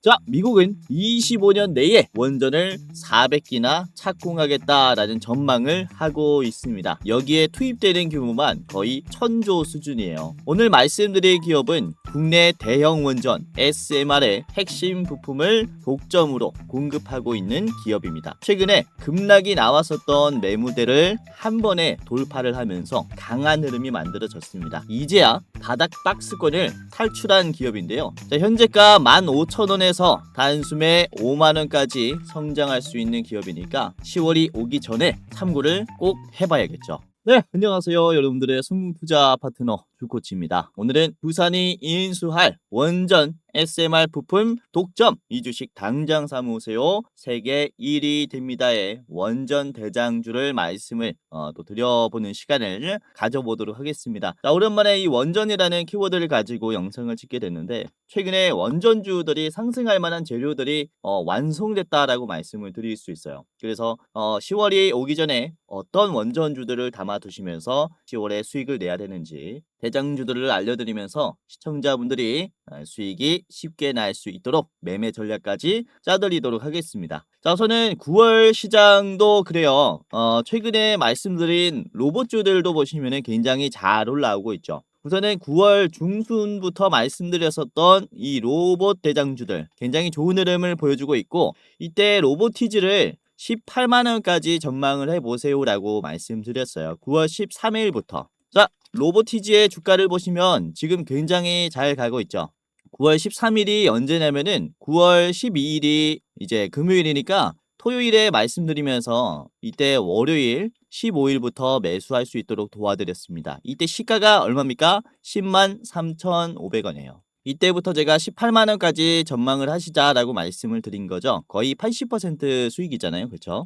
자, 미국은 25년 내에 원전을 400기나 착공하겠다라는 전망을 하고 있습니다. 여기에 투입되는 규모만 거의 1000조 수준이에요. 오늘 말씀드릴 기업은 국내 대형 원전 SMR의 핵심 부품을 독점으로 공급하고 있는 기업입니다. 최근에 급락이 나왔었던 매물대를 한 번에 돌파를 하면서 강한 흐름이 만들어졌습니다. 이제야 바닥 박스권을 탈출한 기업인데요. 자, 현재가 15,000원에서 단숨에 5만원까지 성장할 수 있는 기업이니까 10월이 오기 전에 참고를 꼭 해봐야겠죠. 네, 안녕하세요. 여러분들의 성공투자 파트너 주코치입니다. 오늘은 부산이 인수할 원전 SMR 부품 독점 이 주식 당장 사모으세요. 세계 1위 됩니다의 원전 대장주를 말씀을 또 드려보는 시간을 가져보도록 하겠습니다. 자, 오랜만에 이 원전이라는 키워드를 가지고 영상을 찍게 됐는데 최근에 원전주들이 상승할 만한 재료들이 완성됐다라고 말씀을 드릴 수 있어요. 그래서 10월이 오기 전에 어떤 원전주들을 담아두시면서 10월에 수익을 내야 되는지 대장주들을 알려드리면서 시청자분들이 수익이 쉽게 날 수 있도록 매매 전략까지 짜드리도록 하겠습니다. 자, 우선은 9월 시장도 그래요. 최근에 말씀드린 로봇주들도 보시면 굉장히 잘 올라오고 있죠. 우선은 9월 중순부터 말씀드렸었던 이 로봇 대장주들 굉장히 좋은 흐름을 보여주고 있고, 이때 로보티즈를 18만원까지 전망을 해보세요라고 말씀드렸어요. 9월 13일부터. 자, 로보티즈의 주가를 보시면 지금 굉장히 잘 가고 있죠. 9월 13일이 언제냐면은 9월 12일이 이제 금요일이니까 토요일에 말씀드리면서 이때 월요일 15일부터 매수할 수 있도록 도와드렸습니다. 이때 시가가 얼마입니까? 103,500원이에요. 이때부터 제가 18만원까지 전망을 하시자라고 말씀을 드린 거죠. 거의 80% 수익이잖아요. 그렇죠?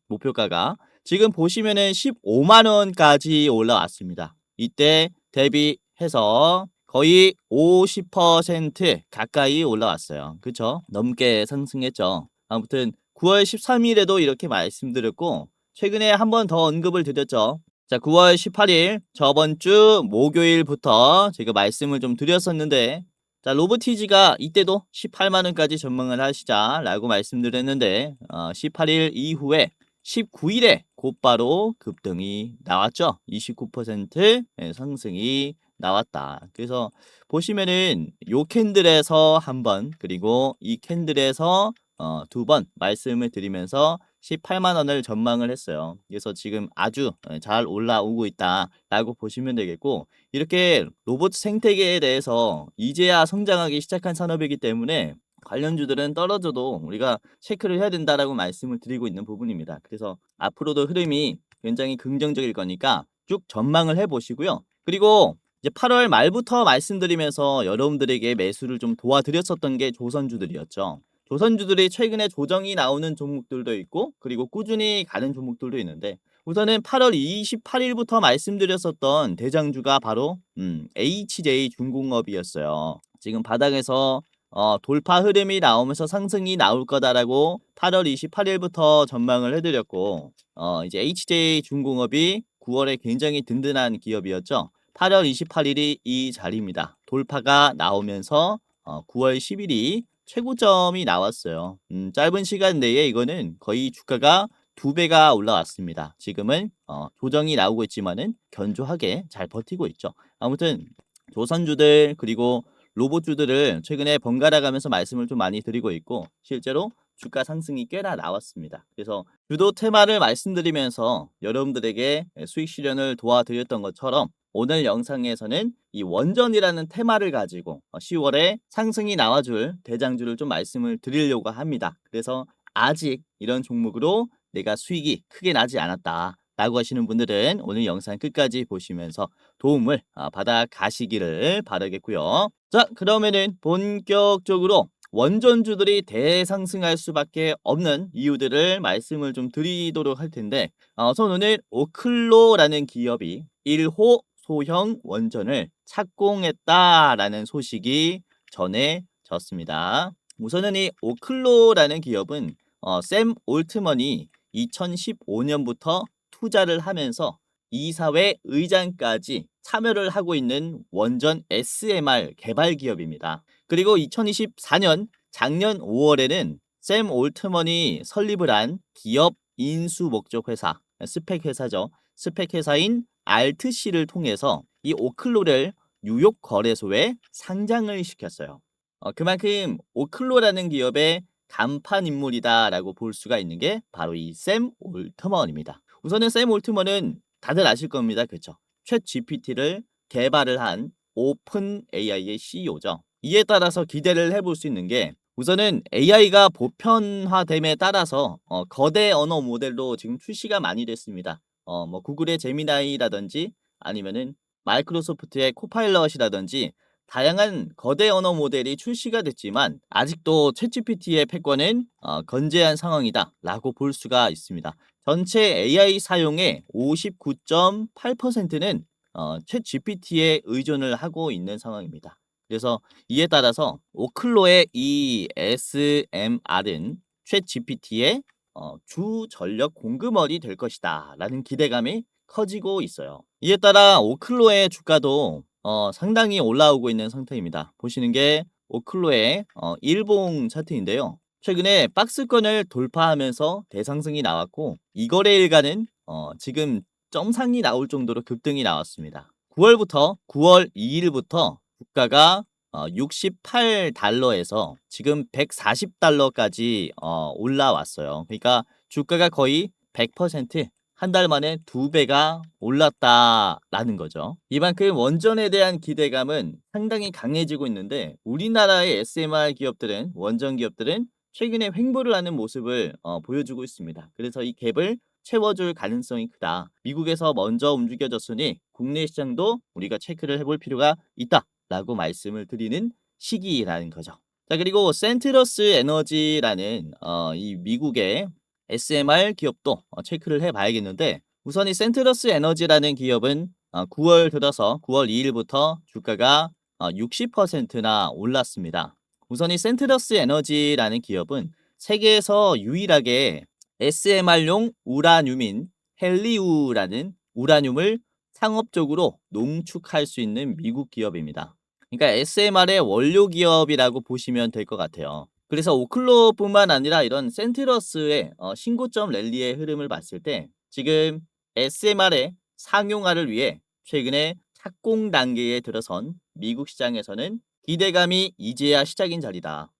목표가가 지금 보시면은 15만원까지 올라왔습니다. 이때 대비해서 거의 50% 가까이 올라왔어요. 그렇죠? 넘게 상승했죠. 아무튼 9월 13일에도 이렇게 말씀드렸고 최근에 한 번 더 언급을 드렸죠. 자, 9월 18일 저번 주 목요일부터 제가 말씀을 좀 드렸었는데, 자, 로보티즈가 이때도 18만원까지 전망을 하시자라고 말씀드렸는데 18일 이후에 19일에 곧바로 급등이 나왔죠. 29% 상승이 나왔다. 그래서 보시면은 요 캔들에서 한 번, 그리고 이 캔들에서 두 번 말씀을 드리면서 18만원을 전망을 했어요. 그래서 지금 아주 잘 올라오고 있다라고 보시면 되겠고, 이렇게 로봇 생태계에 대해서 이제야 성장하기 시작한 산업이기 때문에 관련주들은 떨어져도 우리가 체크를 해야 된다라고 말씀을 드리고 있는 부분입니다. 그래서 앞으로도 흐름이 굉장히 긍정적일 거니까 쭉 전망을 해보시고요. 그리고 이제 8월 말부터 말씀드리면서 여러분들에게 매수를 좀 도와드렸었던 게 조선주들이었죠. 조선주들이 최근에 조정이 나오는 종목들도 있고, 그리고 꾸준히 가는 종목들도 있는데, 우선은 8월 28일부터 말씀드렸었던 대장주가 바로 HJ중공업이었어요. 지금 바닥에서 돌파 흐름이 나오면서 상승이 나올 거다라고 8월 28일부터 전망을 해드렸고, 이제 HJ중공업이 9월에 굉장히 든든한 기업이었죠. 8월 28일이 이 자리입니다. 돌파가 나오면서 9월 10일이 최고점이 나왔어요. 짧은 시간 내에 이거는 거의 주가가 2배가 올라왔습니다. 지금은 조정이 나오고 있지만은 견조하게 잘 버티고 있죠. 아무튼 조선주들 그리고 로봇주들을 최근에 번갈아 가면서 말씀을 좀 많이 드리고 있고, 실제로 주가 상승이 꽤나 나왔습니다. 그래서 주도 테마를 말씀드리면서 여러분들에게 수익 실현을 도와드렸던 것처럼 오늘 영상에서는 이 원전이라는 테마를 가지고 10월에 상승이 나와줄 대장주를 좀 말씀을 드리려고 합니다. 그래서 아직 이런 종목으로 내가 수익이 크게 나지 않았다 라고 하시는 분들은 오늘 영상 끝까지 보시면서 도움을 받아 가시기를 바라겠고요. 자, 그러면은 본격적으로 원전주들이 대상승할 수밖에 없는 이유들을 말씀을 좀 드리도록 할 텐데, 우선 오늘 오클로라는 기업이 1호 소형 원전을 착공했다라는 소식이 전해졌습니다. 우선은 이 오클로라는 기업은 샘 올트먼이 2015년부터 투자를 하면서 이사회 의장까지 참여를 하고 있는 원전 SMR 개발 기업입니다. 그리고 2024년 작년 5월에는 샘 올트먼이 설립을 한 기업 인수 목적 회사, 스펙 회사죠. 스펙 회사인 알트씨를 통해서 이 오클로를 뉴욕 거래소에 상장을 시켰어요. 그만큼 오클로라는 기업의 간판 인물이다라고 볼 수가 있는 게 바로 이 샘 올트먼입니다. 우선은 샘 올트먼은 다들 아실 겁니다. 그렇죠? 챗 GPT를 개발을 한 오픈 AI의 CEO죠. 이에 따라서 기대를 해볼 수 있는 게 우선은 AI가 보편화됨에 따라서 거대 언어 모델로 지금 출시가 많이 됐습니다. 뭐 구글의 제미나이라든지 아니면은 마이크로소프트의 코파일럿이라든지 다양한 거대 언어 모델이 출시가 됐지만 아직도 챗GPT의 패권은 건재한 상황이다라고 볼 수가 있습니다. 전체 AI 사용의 59.8%는 챗GPT에 의존을 하고 있는 상황입니다. 그래서 이에 따라서 오클로의 이 SMR은 챗GPT의 주 전력 공급원이 될 것이다 라는 기대감이 커지고 있어요. 이에 따라 오클로의 주가도 상당히 올라오고 있는 상태입니다. 보시는 게 오클로의 일봉 차트인데요. 최근에 박스권을 돌파하면서 대상승이 나왔고 이거래 일가는 지금 점상이 나올 정도로 급등이 나왔습니다. 9월 2일부터 주가가 68달러에서 지금 140달러까지 올라왔어요. 그러니까 주가가 거의 100% 한 달 만에 2배가 올랐다라는 거죠. 이만큼 원전에 대한 기대감은 상당히 강해지고 있는데 우리나라의 SMR 기업들은 원전 기업들은 최근에 횡보를 하는 모습을 보여주고 있습니다. 그래서 이 갭을 채워줄 가능성이 크다. 미국에서 먼저 움직여졌으니 국내 시장도 우리가 체크를 해볼 필요가 있다라고 말씀을 드리는 시기라는 거죠. 자, 그리고 센트러스 에너지라는 이 미국의 SMR 기업도 체크를 해봐야겠는데 우선 이 센트러스 에너지라는 기업은 9월 들어서 9월 2일부터 주가가 60%나 올랐습니다. 우선 이 센트러스 에너지라는 기업은 세계에서 유일하게 SMR용 우라늄인 헬리우라는 우라늄을 상업적으로 농축할 수 있는 미국 기업입니다. 그러니까 SMR의 원료 기업이라고 보시면 될 것 같아요. 그래서 오클로뿐만 아니라 이런 센트러스의 신고점 랠리의 흐름을 봤을 때 지금 SMR의 상용화를 위해 최근에 착공 단계에 들어선 미국 시장에서는 기대감이 이제야 시작인 자리다.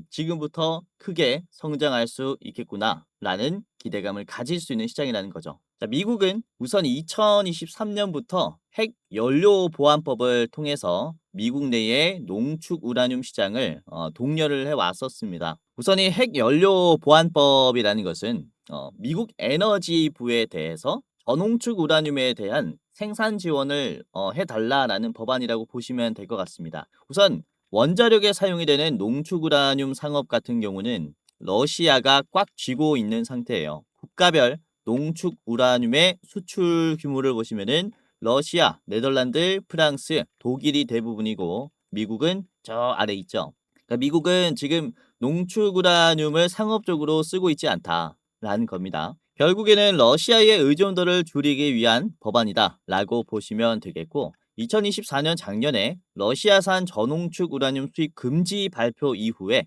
지금부터 크게 성장할 수 있겠구나 라는 기대감을 가질 수 있는 시장이라는 거죠. 자, 미국은 우선 2023년부터 핵 연료 보안법을 통해서 미국 내의 농축 우라늄 시장을 독려를 해왔었습니다. 우선 이 핵 연료 보안법이라는 것은 미국 에너지부에 대해서 저농축 우라늄에 대한 생산 지원을 해달라라는 법안이라고 보시면 될 것 같습니다. 우선 원자력에 사용이 되는 농축 우라늄 상업 같은 경우는 러시아가 꽉 쥐고 있는 상태예요. 국가별 농축 우라늄의 수출 규모를 보시면은 러시아, 네덜란드, 프랑스, 독일이 대부분이고 미국은 저 아래 있죠. 그러니까 미국은 지금 농축 우라늄을 상업적으로 쓰고 있지 않다라는 겁니다. 결국에는 러시아의 의존도를 줄이기 위한 법안이다라고 보시면 되겠고 2024년 작년에 러시아산 저농축 우라늄 수입 금지 발표 이후에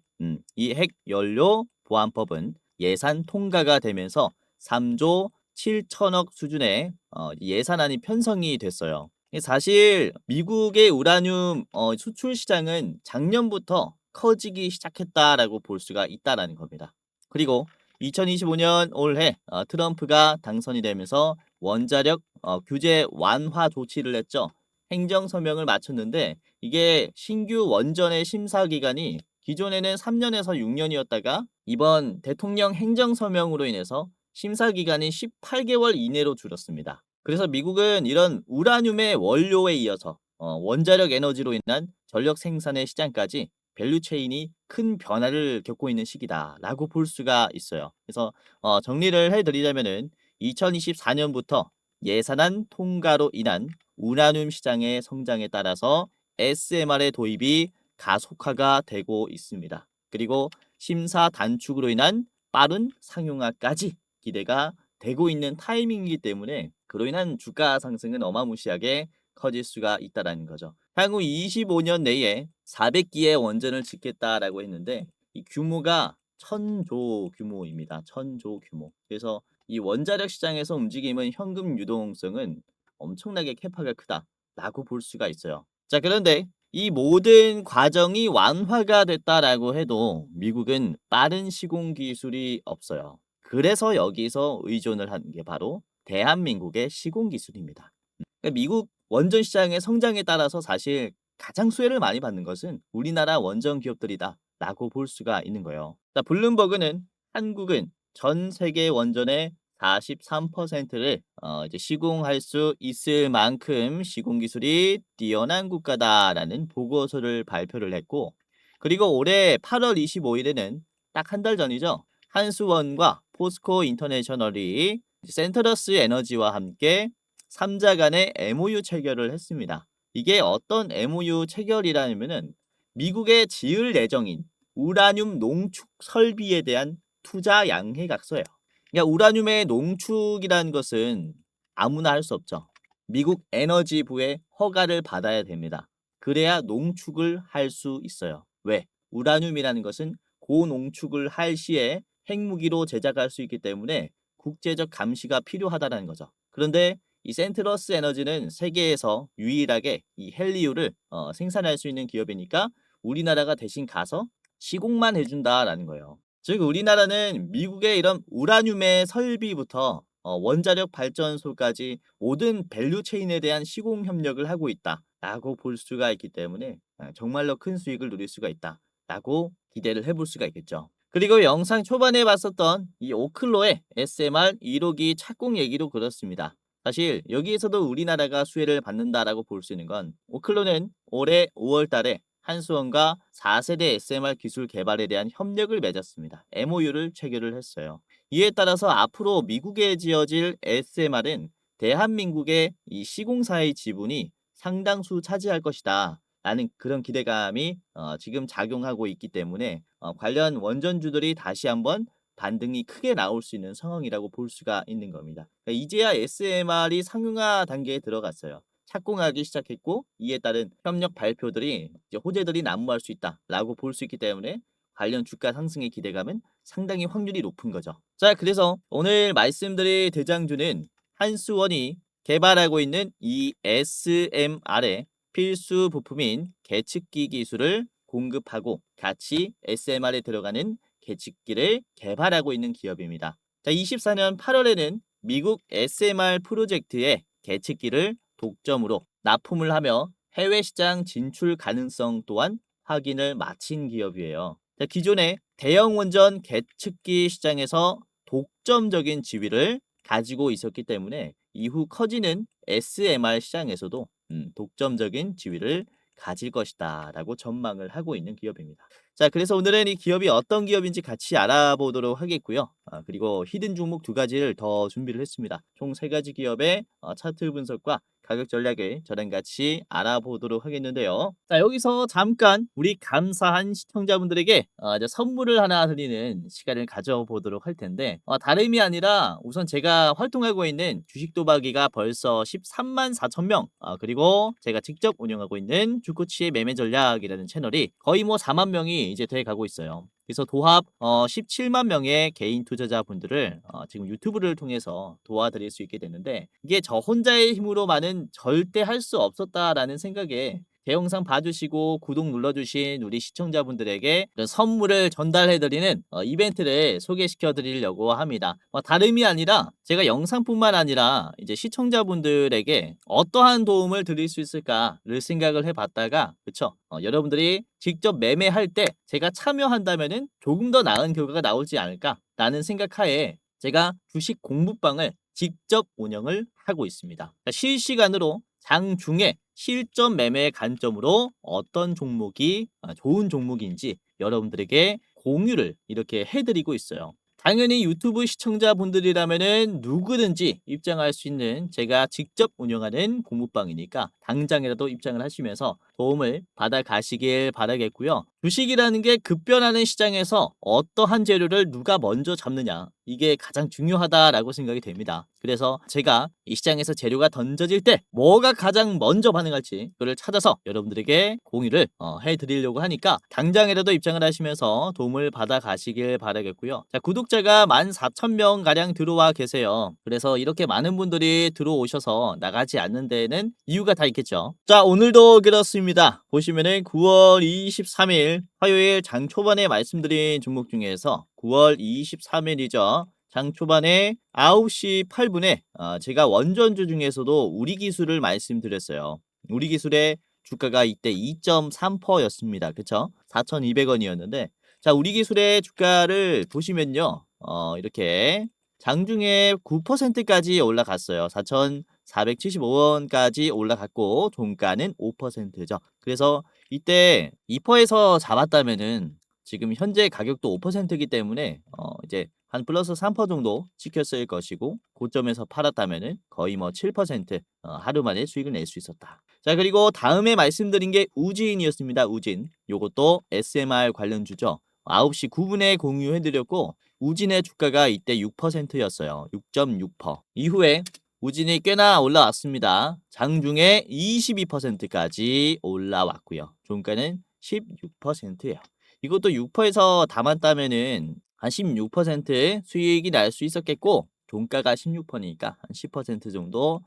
이 핵연료 보안법은 예산 통과가 되면서 3조 7천억 수준의 예산안이 편성이 됐어요. 사실 미국의 우라늄 수출 시장은 작년부터 커지기 시작했다라고 볼 수가 있다라는 겁니다. 그리고 2025년 올해 트럼프가 당선이 되면서 원자력 규제 완화 조치를 했죠. 행정서명을 마쳤는데 이게 신규 원전의 심사 기간이 기존에는 3년에서 6년이었다가 이번 대통령 행정서명으로 인해서 심사 기간이 18개월 이내로 줄었습니다. 그래서 미국은 이런 우라늄의 원료에 이어서 원자력 에너지로 인한 전력 생산의 시장까지 밸류체인이 큰 변화를 겪고 있는 시기다라고 볼 수가 있어요. 그래서 정리를 해드리자면은 2024년부터 예산안 통과로 인한 우라늄 시장의 성장에 따라서 SMR의 도입이 가속화가 되고 있습니다. 그리고 심사 단축으로 인한 빠른 상용화까지 기대가 되고 있는 타이밍이기 때문에 그로 인한 주가 상승은 어마무시하게 커질 수가 있다는 거죠. 향후 25년 내에 400기의 원전을 짓겠다라고 했는데 이 규모가 1000조 규모입니다. 1000조 규모. 그래서 이 원자력 시장에서 움직임은 현금 유동성은 엄청나게 캐파가 크다라고 볼 수가 있어요. 자, 그런데 이 모든 과정이 완화가 됐다라고 해도 미국은 빠른 시공 기술이 없어요. 그래서 여기서 의존을 하는 게 바로 대한민국의 시공 기술입니다. 그러니까 미국 원전 시장의 성장에 따라서 사실 가장 수혜를 많이 받는 것은 우리나라 원전 기업들이다라고 볼 수가 있는 거예요. 자, 블룸버그는 한국은 전 세계 원전의 43%를 이제 시공할 수 있을 만큼 시공 기술이 뛰어난 국가다라는 보고서를 발표를 했고, 그리고 올해 8월 25일에는 딱 한 달 전이죠. 한수원과 포스코 인터내셔널이 센트러스 에너지와 함께 3자 간의 MOU 체결을 했습니다. 이게 어떤 MOU 체결이라면은 미국에 지을 예정인 우라늄 농축 설비에 대한 투자 양해각서예요. 그러니까 우라늄의 농축이라는 것은 아무나 할 수 없죠. 미국 에너지부의 허가를 받아야 됩니다. 그래야 농축을 할 수 있어요. 왜? 우라늄이라는 것은 고농축을 할 시에 핵무기로 제작할 수 있기 때문에 국제적 감시가 필요하다는 거죠. 그런데 이 센트러스 에너지는 세계에서 유일하게 이 헬리우를 생산할 수 있는 기업이니까 우리나라가 대신 가서 시공만 해준다라는 거예요. 즉 우리나라는 미국의 이런 우라늄의 설비부터 원자력 발전소까지 모든 밸류 체인에 대한 시공 협력을 하고 있다라고 볼 수가 있기 때문에 정말로 큰 수익을 누릴 수가 있다라고 기대를 해볼 수가 있겠죠. 그리고 영상 초반에 봤었던 이 오클로의 SMR 1호기 착공 얘기도 그렇습니다. 사실 여기에서도 우리나라가 수혜를 받는다라고 볼 수 있는 건 오클로는 올해 5월 달에 한수원과 4세대 SMR 기술 개발에 대한 협력을 맺었습니다. MOU를 체결을 했어요. 이에 따라서 앞으로 미국에 지어질 SMR은 대한민국의 이 시공사의 지분이 상당수 차지할 것이다 라는 그런 기대감이 지금 작용하고 있기 때문에 관련 원전주들이 다시 한번 반등이 크게 나올 수 있는 상황이라고 볼 수가 있는 겁니다. 그러니까 이제야 SMR이 상용화 단계에 들어갔어요. 착공하기 시작했고 이에 따른 협력 발표들이 이제 호재들이 난무할 수 있다라고 볼 수 있기 때문에 관련 주가 상승의 기대감은 상당히 확률이 높은 거죠. 자, 그래서 오늘 말씀드릴 대장주는 한수원이 개발하고 있는 이 SMR의 필수 부품인 계측기 기술을 공급하고 같이 SMR에 들어가는 계측기를 개발하고 있는 기업입니다. 자, 24년 8월에는 미국 SMR 프로젝트의 계측기를 독점으로 납품을 하며 해외 시장 진출 가능성 또한 확인을 마친 기업이에요. 자, 기존의 대형 원전 계측기 시장에서 독점적인 지위를 가지고 있었기 때문에 이후 커지는 SMR 시장에서도 독점적인 지위를 가질 것이다 라고 전망을 하고 있는 기업입니다. 자, 그래서 오늘은 이 기업이 어떤 기업인지 같이 알아보도록 하겠고요. 그리고 히든 종목 두 가지를 더 준비를 했습니다. 총 세 가지 기업의 차트 분석과 가격 전략을 저랑 같이 알아보도록 하겠는데요. 자, 여기서 잠깐 우리 감사한 시청자분들에게 이제 선물을 하나 드리는 시간을 가져보도록 할 텐데 다름이 아니라 우선 제가 활동하고 있는 주식 도박이가 벌써 13만 4천 명 그리고 제가 직접 운영하고 있는 주코치의 매매 전략이라는 채널이 거의 뭐 4만 명이 이제 돼 가고 있어요. 그래서 도합 17만 명의 개인 투자자분들을 지금 유튜브를 통해서 도와드릴 수 있게 됐는데 이게 저 혼자의 힘으로만은 절대 할 수 없었다라는 생각에 제 영상 봐주시고 구독 눌러주신 우리 시청자분들에게 이런 선물을 전달해드리는 이벤트를 소개시켜드리려고 합니다. 다름이 아니라 제가 영상뿐만 아니라 이제 시청자분들에게 어떠한 도움을 드릴 수 있을까를 생각을 해봤다가 그쵸? 여러분들이 직접 매매할 때 제가 참여한다면은 조금 더 나은 결과가 나오지 않을까라는 생각하에 제가 주식 공부방을 직접 운영을 하고 있습니다. 실시간으로 장중에 실전 매매의 관점으로 어떤 종목이 좋은 종목인지 여러분들에게 공유를 이렇게 해드리고 있어요. 당연히 유튜브 시청자분들이라면은 누구든지 입장할 수 있는 제가 직접 운영하는 공부방이니까 당장이라도 입장을 하시면서 도움을 받아 가시길 바라겠고요. 주식이라는 게 급변하는 시장에서 어떠한 재료를 누가 먼저 잡느냐, 이게 가장 중요하다라고 생각이 됩니다. 그래서 제가 이 시장에서 재료가 던져질 때 뭐가 가장 먼저 반응할지 그걸 찾아서 여러분들에게 공유를 해드리려고 하니까 당장이라도 입장을 하시면서 도움을 받아 가시길 바라겠고요. 자, 구독자가 14,000명 가량 들어와 계세요. 그래서 이렇게 많은 분들이 들어오셔서 나가지 않는 데에는 이유가 다 있겠죠. 자, 오늘도 그렇습니다. 보시면은 9월 23일 화요일 장 초반에 말씀드린 종목 중에서 9월 23일이죠. 장 초반에 9시 8분에 제가 원전주 중에서도 우리기술을 말씀드렸어요. 우리기술의 주가가 이때 2.3%였습니다. 그쵸? 4,200원이었는데, 자, 우리기술의 주가를 보시면요. 이렇게 장중에 9%까지 올라갔어요. 4,475원까지 올라갔고 종가는 5%죠. 그래서 이때 2%에서 잡았다면은 지금 현재 가격도 5%이기 때문에 이제 한 플러스 3% 정도 찍혔을 것이고, 고점에서 팔았다면은 거의 뭐 7% 하루 만에 수익을 낼 수 있었다. 자, 그리고 다음에 말씀드린 게 우진이었습니다. 우진. 요것도 SMR 관련주죠. 9시 9분에 공유해드렸고, 우진의 주가가 이때 6%였어요. 6.6%. 이후에 우진이 꽤나 올라왔습니다. 장중에 22%까지 올라왔고요. 종가는 16%예요. 이것도 6%에서 담았다면은 한 16% 수익이 날 수 있었겠고, 종가가 16%니까 한 10% 정도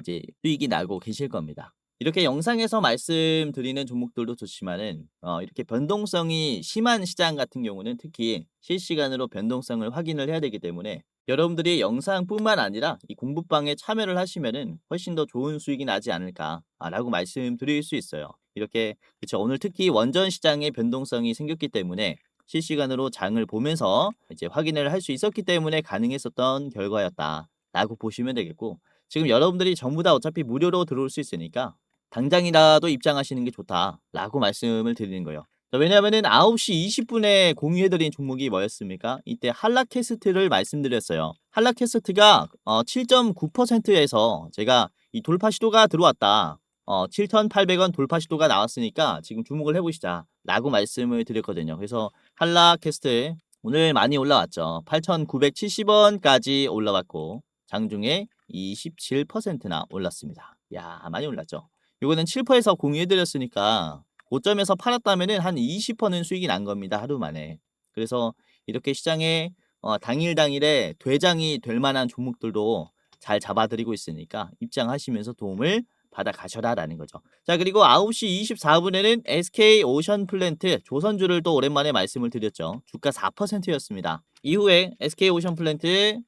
이제 수익이 나고 계실 겁니다. 이렇게 영상에서 말씀드리는 종목들도 좋지만은 이렇게 변동성이 심한 시장 같은 경우는 특히 실시간으로 변동성을 확인을 해야 되기 때문에 여러분들이 영상뿐만 아니라 이 공부방에 참여를 하시면은 훨씬 더 좋은 수익이 나지 않을까라고 말씀드릴 수 있어요. 이렇게 그쵸, 오늘 특히 원전 시장의 변동성이 생겼기 때문에 실시간으로 장을 보면서 이제 확인을 할 수 있었기 때문에 가능했었던 결과였다라고 보시면 되겠고, 지금 여러분들이 전부 다 어차피 무료로 들어올 수 있으니까 당장이라도 입장하시는 게 좋다라고 말씀을 드리는 거예요. 자, 왜냐하면은 9시 20분에 공유해드린 종목이 뭐였습니까? 이때 한라캐스트를 말씀드렸어요. 한라캐스트가 7.9%에서 제가 이 돌파 시도가 들어왔다. 7,800원 돌파 시도가 나왔으니까 지금 주목을 해보시자 라고 말씀을 드렸거든요. 그래서 한라캐스트 오늘 많이 올라왔죠. 8,970원까지 올라왔고 장중에 27%나 올랐습니다. 야, 많이 올랐죠. 요거는 7%에서 공유해드렸으니까 고점에서 팔았다면은 한 20%는 수익이 난 겁니다. 하루 만에. 그래서 이렇게 시장에 당일에 되장이 될 만한 종목들도 잘 잡아드리고 있으니까 입장하시면서 도움을 받아 가셔라라는 거죠. 자, 그리고 9시 24분에는 SK 오션 플랜트 조선주를 또 오랜만에 말씀을 드렸죠. 주가 4%였습니다. 이후에 SK 오션 플랜트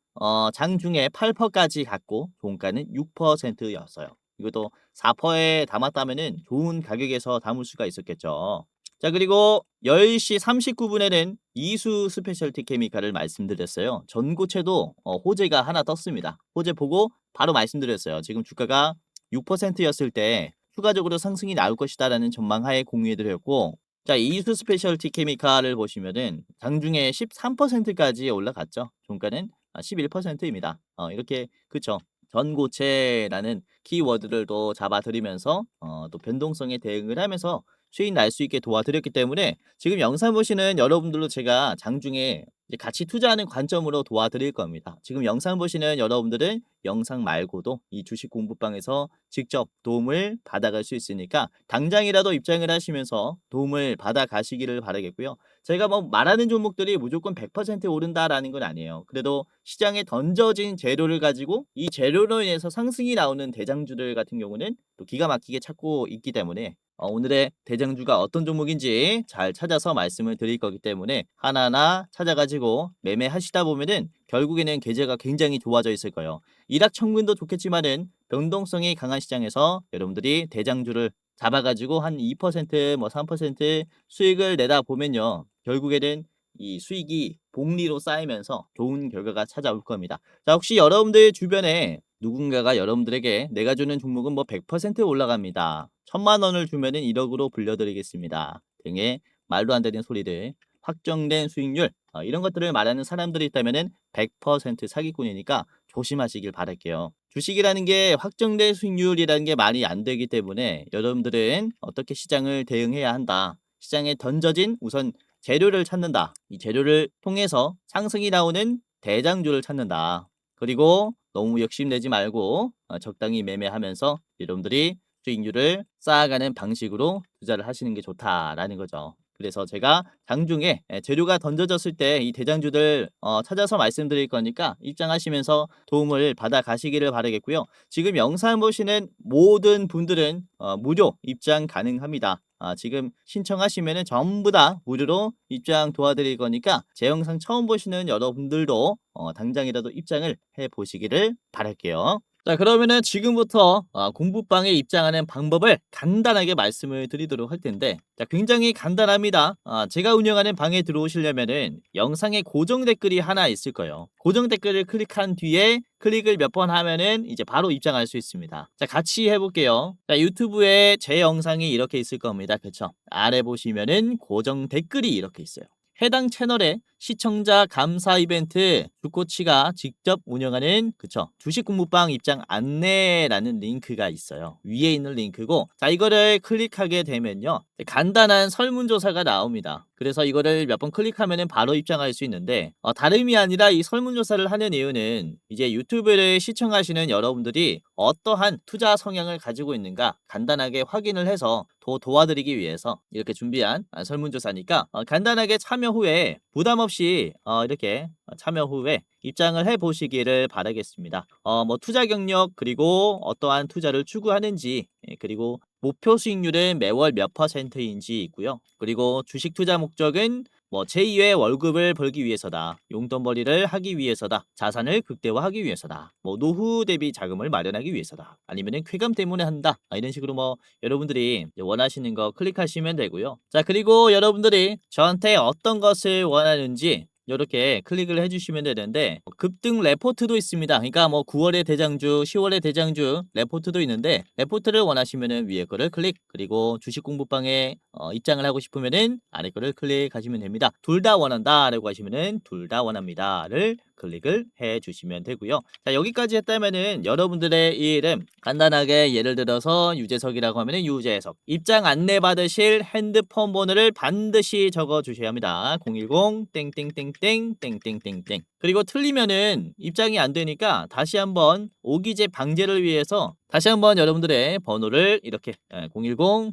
장중에 8%까지 갔고 종가는 6%였어요. 이것도 4%에 담았다면은 좋은 가격에서 담을 수가 있었겠죠. 자, 그리고 10시 39분에는 이수 스페셜티 케미칼을 말씀드렸어요. 전고체도 호재가 하나 떴습니다. 호재 보고 바로 말씀드렸어요. 지금 주가가 6%였을 때 추가적으로 상승이 나올 것이다라는 전망하에 공유해드렸고, 자, 이수 스페셜티 케미칼을 보시면은 장중에 13%까지 올라갔죠. 종가는 11%입니다. 이렇게 그쵸. 전고체라는 키워드를 또 잡아드리면서 또 변동성에 대응을 하면서 수익 날 수 있게 도와드렸기 때문에 지금 영상 보시는 여러분들도 제가 장중에 이제 같이 투자하는 관점으로 도와드릴 겁니다. 지금 영상 보시는 여러분들은 영상 말고도 이 주식 공부방에서 직접 도움을 받아갈 수 있으니까 당장이라도 입장을 하시면서 도움을 받아 가시기를 바라겠고요. 제가 뭐 말하는 종목들이 무조건 100% 오른다라는 건 아니에요. 그래도 시장에 던져진 재료를 가지고 이 재료로 인해서 상승이 나오는 대장주들 같은 경우는 또 기가 막히게 찾고 있기 때문에 오늘의 대장주가 어떤 종목인지 잘 찾아서 말씀을 드릴 거기 때문에 하나하나 찾아가지고 매매하시다 보면은 결국에는 계좌가 굉장히 좋아져 있을 거예요. 일확천금도 좋겠지만은 변동성이 강한 시장에서 여러분들이 대장주를 잡아가지고 한 2%뭐 3% 수익을 내다 보면요, 결국에는 이 수익이 복리로 쌓이면서 좋은 결과가 찾아올 겁니다. 자, 혹시 여러분들 주변에 누군가가 여러분들에게 내가 주는 종목은 뭐 100% 올라갑니다. 1,000만 원을 주면은 1억으로 불려드리겠습니다. 등의 말도 안 되는 소리들, 확정된 수익률 이런 것들을 말하는 사람들이 있다면은 100% 사기꾼이니까 조심하시길 바랄게요. 주식이라는 게 확정된 수익률이라는 게 말이 안 되기 때문에 여러분들은 어떻게 시장을 대응해야 한다. 시장에 던져진 우선 재료를 찾는다. 이 재료를 통해서 상승이 나오는 대장주를 찾는다. 그리고 너무 욕심내지 말고 적당히 매매하면서 여러분들이 수익률을 쌓아가는 방식으로 투자를 하시는 게 좋다라는 거죠. 그래서 제가 장중에 재료가 던져졌을 때 이 대장주들 찾아서 말씀드릴 거니까 입장하시면서 도움을 받아 가시기를 바라겠고요. 지금 영상 보시는 모든 분들은 무료 입장 가능합니다. 지금 신청하시면은 전부 다 무료로 입장 도와드릴 거니까 제 영상 처음 보시는 여러분들도 당장이라도 입장을 해 보시기를 바랄게요. 자, 그러면은 지금부터 공부방에 입장하는 방법을 간단하게 말씀을 드리도록 할 텐데, 자, 굉장히 간단합니다. 제가 운영하는 방에 들어오시려면은 영상에 고정 댓글이 하나 있을 거예요. 고정 댓글을 클릭한 뒤에 클릭을 몇 번 하면은 이제 바로 입장할 수 있습니다. 자, 같이 해볼게요. 자, 유튜브에 제 영상이 이렇게 있을 겁니다. 그쵸? 아래 보시면은 고정 댓글이 이렇게 있어요. 해당 채널의 시청자 감사 이벤트 주코치가 직접 운영하는 주식 공부방 입장 안내라는 링크가 있어요. 위에 있는 링크고, 자, 이거를 클릭하게 되면요 간단한 설문조사가 나옵니다. 그래서 이거를 몇 번 클릭하면 바로 입장할 수 있는데, 다름이 아니라 이 설문조사를 하는 이유는 이제 유튜브를 시청하시는 여러분들이 어떠한 투자 성향을 가지고 있는가 간단하게 확인을 해서 도와드리기 위해서 이렇게 준비한 설문조사니까 간단하게 참여 후에 부담 없이 이렇게 참여 후에 입장을 해 보시기를 바라겠습니다. 뭐 투자 경력, 그리고 어떠한 투자를 추구하는지, 그리고 목표 수익률은 매월 몇 %인지 있고요. 그리고 주식 투자 목적은 뭐 제2의 월급을 벌기 위해서다. 용돈벌이를 하기 위해서다. 자산을 극대화하기 위해서다. 뭐 노후 대비 자금을 마련하기 위해서다. 아니면은 쾌감 때문에 한다. 이런 식으로 뭐 여러분들이 원하시는 거 클릭하시면 되고요. 자, 그리고 여러분들이 저한테 어떤 것을 원하는지 이렇게 클릭을 해주시면 되는데, 급등 레포트도 있습니다. 그러니까 뭐 9월의 대장주, 10월의 대장주 레포트도 있는데, 레포트를 원하시면은 위에 거를 클릭, 그리고 주식 공부방에 입장을 하고 싶으면은 아래 거를 클릭하시면 됩니다. 둘 다 원한다라고 하시면은 둘 다 원합니다를 클릭을 해 주시면 되고요. 자, 여기까지 했다면은 여러분들의 이 이름 간단하게 예를 들어서 유재석이라고 하면은 유재석, 입장 안내 받으실 핸드폰 번호를 반드시 적어 주셔야 합니다. 010 땡땡땡땡 땡땡땡땡. 그리고 틀리면은 입장이 안 되니까 다시 한번 오기재 방지를 위해서 다시 한번 여러분들의 번호를 이렇게 010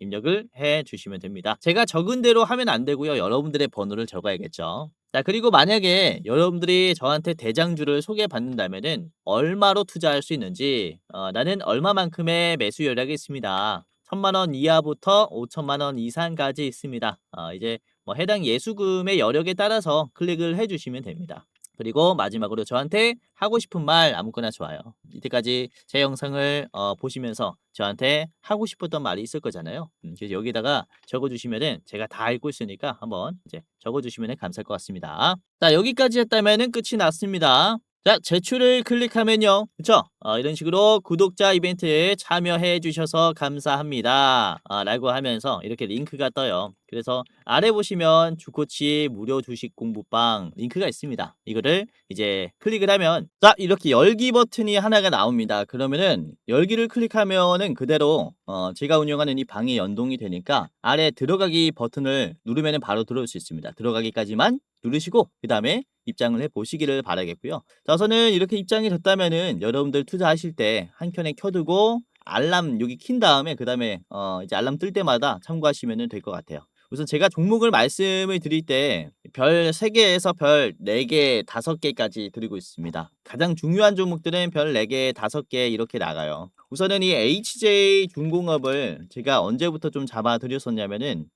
입력을 해 주시면 됩니다. 제가 적은 대로 하면 안 되고요. 여러분들의 번호를 적어야겠죠. 자, 그리고 만약에 여러분들이 저한테 대장주를 소개받는다면은 얼마로 투자할 수 있는지, 나는 얼마만큼의 매수 여력이 있습니다. 1,000만 원 이하부터 5천만 원 이상까지 있습니다. 이제 뭐 해당 예수금의 여력에 따라서 클릭을 해주시면 됩니다. 그리고 마지막으로 저한테 하고 싶은 말 아무거나 좋아요. 이때까지 제 영상을 보시면서 저한테 하고 싶었던 말이 있을 거잖아요. 그래서 여기다가 적어주시면은 제가 다 읽고 있으니까 한번 이제 적어주시면 감사할 것 같습니다. 자, 여기까지 했다면은 끝이 났습니다. 자, 제출을 클릭하면요, 그쵸? 이런 식으로 구독자 이벤트에 참여해 주셔서 감사합니다 라고 하면서 이렇게 링크가 떠요. 그래서 아래 보시면 주코치 무료 주식 공부방 링크가 있습니다. 이거를 이제 클릭을 하면 자, 이렇게 열기 버튼이 하나가 나옵니다. 그러면은 열기를 클릭하면은 그대로 제가 운영하는 이 방에 연동이 되니까 아래 들어가기 버튼을 누르면은 바로 들어올 수 있습니다. 들어가기까지만 누르시고 그 다음에 입장을 해 보시기를 바라겠고요. 자, 우선은 이렇게 입장이 됐다면은 여러분들 투자하실 때 한 켠에 켜두고 알람 여기 킨 다음에 그 다음에 이제 알람 뜰 때마다 참고하시면 될 것 같아요. 우선 제가 종목을 말씀을 드릴 때 별 3개에서 별 4개, 5개까지 드리고 있습니다. 가장 중요한 종목들은 별 4개, 5개 이렇게 나가요. 우선은 이 HJ 중공업을 제가 언제부터 좀 잡아 드렸었냐면은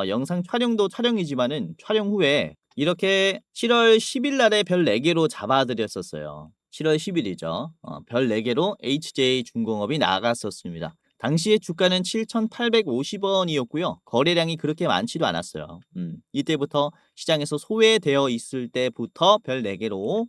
영상 촬영도 촬영이지만은 촬영 후에 이렇게 7월 10일 날에 별 4개로 잡아 드렸었어요. 7월 10일이죠. 별 4개로 HJ 중공업이 나갔었습니다. 당시에 주가는 7,850원이었고요. 거래량이 그렇게 많지도 않았어요. 이때부터 시장에서 소외되어 있을 때부터 별 4개로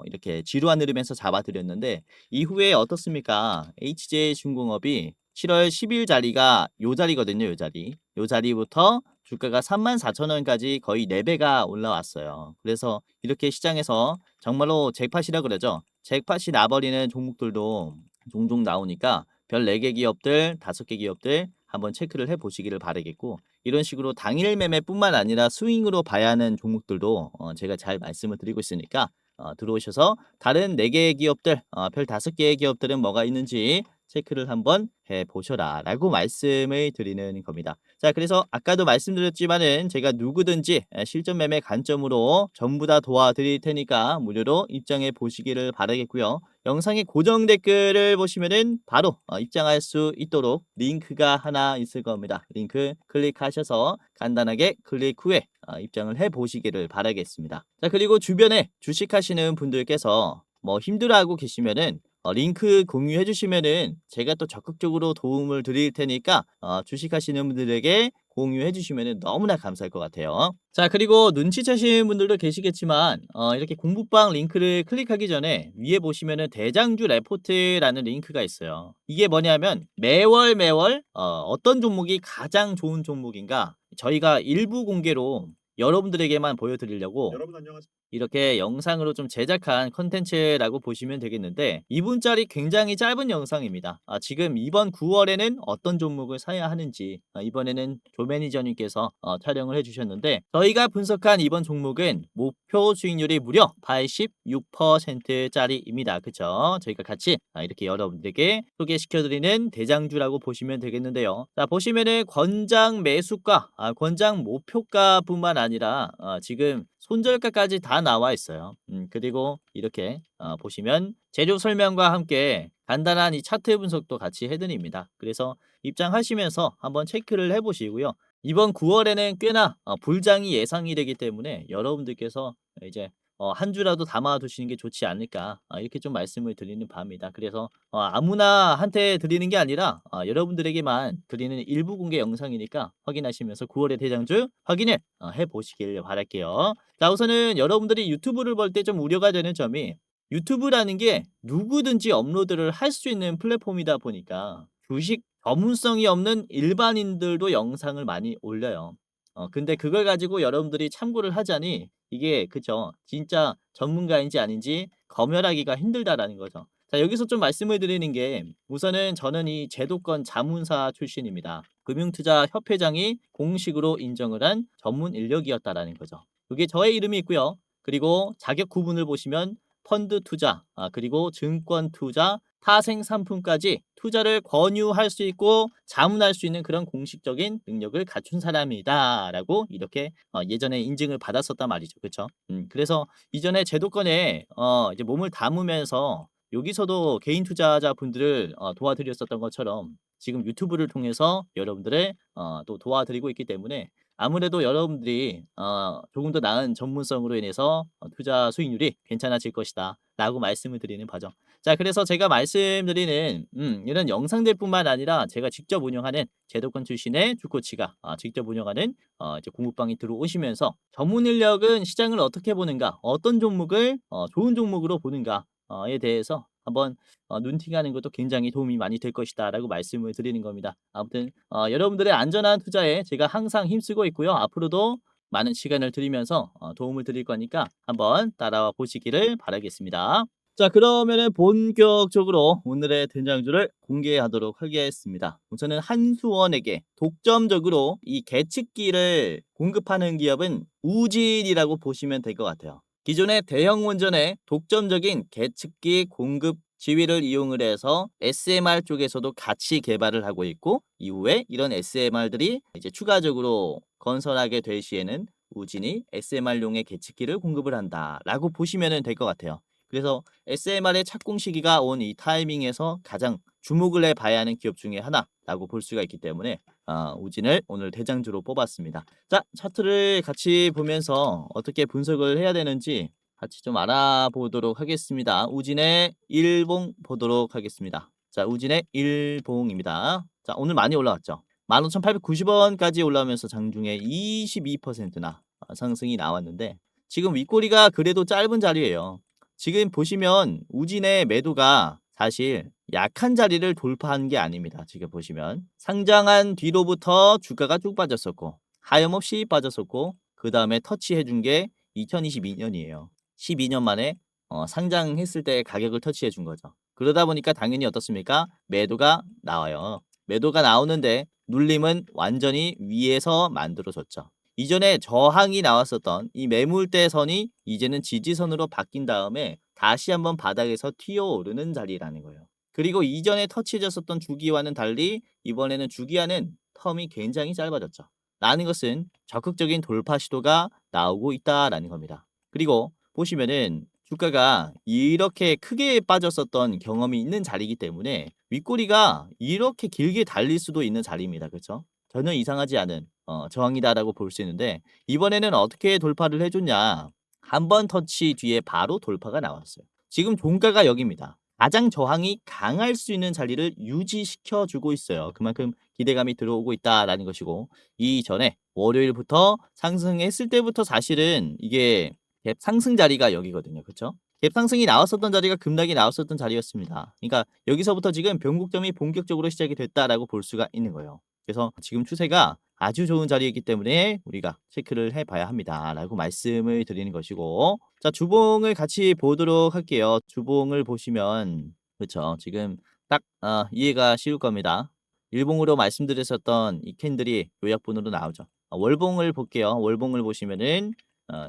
이렇게 지루한 흐름에서 잡아드렸는데, 이후에 어떻습니까? HJ 중공업이 7월 10일 자리가 요 자리거든요. 요 자리. 요 자리부터 주가가 34,000원까지 거의 4배가 올라왔어요. 그래서 이렇게 시장에서 정말로 잭팟이라 그러죠. 잭팟이 나버리는 종목들도 종종 나오니까 별 4개 기업들, 5개 기업들 한번 체크를 해보시기를 바라겠고, 이런 식으로 당일 매매뿐만 아니라 스윙으로 봐야 하는 종목들도 제가 잘 말씀을 드리고 있으니까 들어오셔서 다른 4개의 기업들, 별 5개의 기업들은 뭐가 있는지 체크를 한번 해보셔라 라고 말씀을 드리는 겁니다. 자, 그래서 아까도 말씀드렸지만은 제가 누구든지 실전 매매 관점으로 전부 다 도와드릴 테니까 무료로 입장해 보시기를 바라겠고요. 영상의 고정 댓글을 보시면은 바로 입장할 수 있도록 링크가 하나 있을 겁니다. 링크 클릭하셔서 간단하게 클릭 후에 입장을 해 보시기를 바라겠습니다. 자, 그리고 주변에 주식하시는 분들께서 뭐 힘들어하고 계시면은 링크 공유해 주시면은 제가 또 적극적으로 도움을 드릴 테니까 주식하시는 분들에게 공유해 주시면은 너무나 감사할 것 같아요. 자, 그리고 눈치채시는 분들도 계시겠지만 이렇게 공부방 링크를 클릭하기 전에 위에 보시면은 대장주 레포트라는 링크가 있어요. 이게 뭐냐면 매월 어떤 종목이 가장 좋은 종목인가 저희가 일부 공개로 여러분들에게만 보여드리려고 여러분 안녕하세요. 이렇게 영상으로 좀 제작한 컨텐츠라고 보시면 되겠는데 2분짜리 굉장히 짧은 영상입니다. 지금 이번 9월에는 어떤 종목을 사야 하는지 이번에는 조매니저님께서 촬영을 해주셨는데 저희가 분석한 이번 종목은 목표 수익률이 무려 86%짜리입니다. 그쵸? 저희가 같이 이렇게 여러분들에게 소개시켜드리는 대장주라고 보시면 되겠는데요. 자, 보시면은 권장 매수가, 권장 목표가 뿐만 아니라 지금 손절가까지 다 나와 있어요. 그리고 이렇게 보시면 재료 설명과 함께 간단한 이 차트 분석도 같이 해드립니다. 그래서 입장하시면서 한번 체크를 해보시고요. 이번 9월에는 꽤나 불장이 예상이 되기 때문에 여러분들께서 이제 한 주라도 담아두시는 게 좋지 않을까 이렇게 좀 말씀을 드리는 바입니다. 그래서 아무나 한테 드리는 게 아니라 여러분들에게만 드리는 일부 공개 영상이니까 확인하시면서 9월의 대장주 확인을 해보시길 바랄게요. 자, 우선은 여러분들이 유튜브를 볼 때 좀 우려가 되는 점이 유튜브라는 게 누구든지 업로드를 할 수 있는 플랫폼이다 보니까 주식 전문성이 없는 일반인들도 영상을 많이 올려요. 근데 그걸 가지고 여러분들이 참고를 하자니 이게 그쵸. 진짜 전문가인지 아닌지 검열하기가 힘들다라는 거죠. 자, 여기서 좀 말씀을 드리는 게 우선은 저는 이 제도권 자문사 출신입니다. 금융투자협회장이 공식으로 인정을 한 전문 인력이었다라는 거죠. 그게 저의 이름이 있고요. 그리고 자격 구분을 보시면 펀드 투자, 그리고 증권 투자, 타생 상품까지 투자를 권유할 수 있고 자문할 수 있는 그런 공식적인 능력을 갖춘 사람이다라고 이렇게 예전에 인증을 받았었단 말이죠. 그렇죠? 그래서 이전에 제도권에 이제 몸을 담으면서 여기서도 개인 투자자 분들을 도와드렸었던 것처럼 지금 유튜브를 통해서 여러분들을 또 도와드리고 있기 때문에 아무래도 여러분들이 조금 더 나은 전문성으로 인해서 투자 수익률이 괜찮아질 것이다 라고 말씀을 드리는 바죠. 자, 그래서 제가 말씀드리는 이런 영상들뿐만 아니라 제가 직접 운영하는 제도권 출신의 주코치가 직접 운영하는 이제 공부방에 들어오시면서 전문 인력은 시장을 어떻게 보는가, 어떤 종목을 좋은 종목으로 보는가에 대해서 한번 눈팅하는 것도 굉장히 도움이 많이 될 것이다 라고 말씀을 드리는 겁니다. 아무튼 여러분들의 안전한 투자에 제가 항상 힘쓰고 있고요. 앞으로도 많은 시간을 드리면서 도움을 드릴 거니까 한번 따라와 보시기를 바라겠습니다. 자, 그러면은 본격적으로 오늘의 된장주를 공개하도록 하겠습니다. 우선은 한수원에게 독점적으로 이 계측기를 공급하는 기업은 우진이라고 보시면 될 것 같아요. 기존의 대형 원전의 독점적인 계측기 공급 지위를 이용을 해서 SMR 쪽에서도 같이 개발을 하고 있고 이후에 이런 SMR들이 이제 추가적으로 건설하게 될 시에는 우진이 SMR용의 계측기를 공급을 한다라고 보시면 될 것 같아요. 그래서 SMR의 착공 시기가 온 이 타이밍에서 가장 주목을 해봐야 하는 기업 중에 하나라고 볼 수가 있기 때문에 우진을 오늘 대장주로 뽑았습니다. 자, 차트를 같이 보면서 어떻게 분석을 해야 되는지 같이 좀 알아보도록 하겠습니다. 우진의 일봉 보도록 하겠습니다. 자, 우진의 일봉입니다. 자, 오늘 많이 올라왔죠. 15,890원까지 올라오면서 장중에 22%나 상승이 나왔는데 지금 윗꼬리가 그래도 짧은 자리예요. 지금 보시면 우진의 매도가 사실 약한 자리를 돌파한 게 아닙니다. 지금 보시면 상장한 뒤로부터 주가가 쭉 빠졌었고 하염없이 빠졌었고 그 다음에 터치해준 게 2022년이에요. 12년 만에 상장했을 때 가격을 터치해준 거죠. 그러다 보니까 당연히 어떻습니까? 매도가 나와요. 매도가 나오는데 눌림은 완전히 위에서 만들어졌죠. 이전에 저항이 나왔었던 이 매물대선이 이제는 지지선으로 바뀐 다음에 다시 한번 바닥에서 튀어오르는 자리라는 거예요. 그리고 이전에 터치해졌었던 주기와는 달리 이번에는 주기와는 텀이 굉장히 짧아졌죠. 라는 것은 적극적인 돌파 시도가 나오고 있다라는 겁니다. 그리고 보시면은 주가가 이렇게 크게 빠졌었던 경험이 있는 자리이기 때문에 윗꼬리가 이렇게 길게 달릴 수도 있는 자리입니다. 그렇죠? 전혀 이상하지 않은 저항이다라고 볼 수 있는데 이번에는 어떻게 돌파를 해줬냐. 한 번 터치 뒤에 바로 돌파가 나왔어요. 지금 종가가 여기입니다. 가장 저항이 강할 수 있는 자리를 유지시켜 주고 있어요. 그만큼 기대감이 들어오고 있다라는 것이고 이전에 월요일부터 상승했을 때부터 사실은 이게 갭 상승 자리가 여기거든요. 그쵸? 갭 상승이 나왔었던 자리가 급락이 나왔었던 자리였습니다. 그러니까 여기서부터 지금 변곡점이 본격적으로 시작이 됐다라고 볼 수가 있는 거예요. 그래서 지금 추세가 아주 좋은 자리이기 때문에 우리가 체크를 해봐야 합니다라고 말씀을 드리는 것이고 자 주봉을 같이 보도록 할게요. 주봉을 보시면 그렇죠. 지금 딱 이해가 쉬울 겁니다. 일봉으로 말씀드렸었던 이 캔들이 요약본으로 나오죠. 월봉을 볼게요. 월봉을 보시면은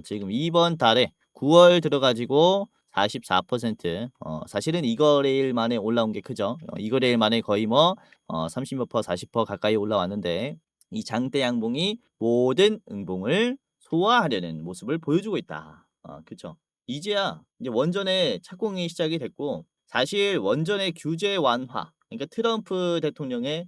지금 이번 달에 9월 들어가지고 44% 사실은 이거래일 만에 올라온 게 크죠. 이거래일 만에 거의 뭐 30몇 퍼 40% 가까이 올라왔는데 이 장대 양봉이 모든 응봉을 소화하려는 모습을 보여주고 있다. 그쵸. 이제야 이제 원전의 착공이 시작이 됐고 사실 원전의 규제 완화 그러니까 트럼프 대통령의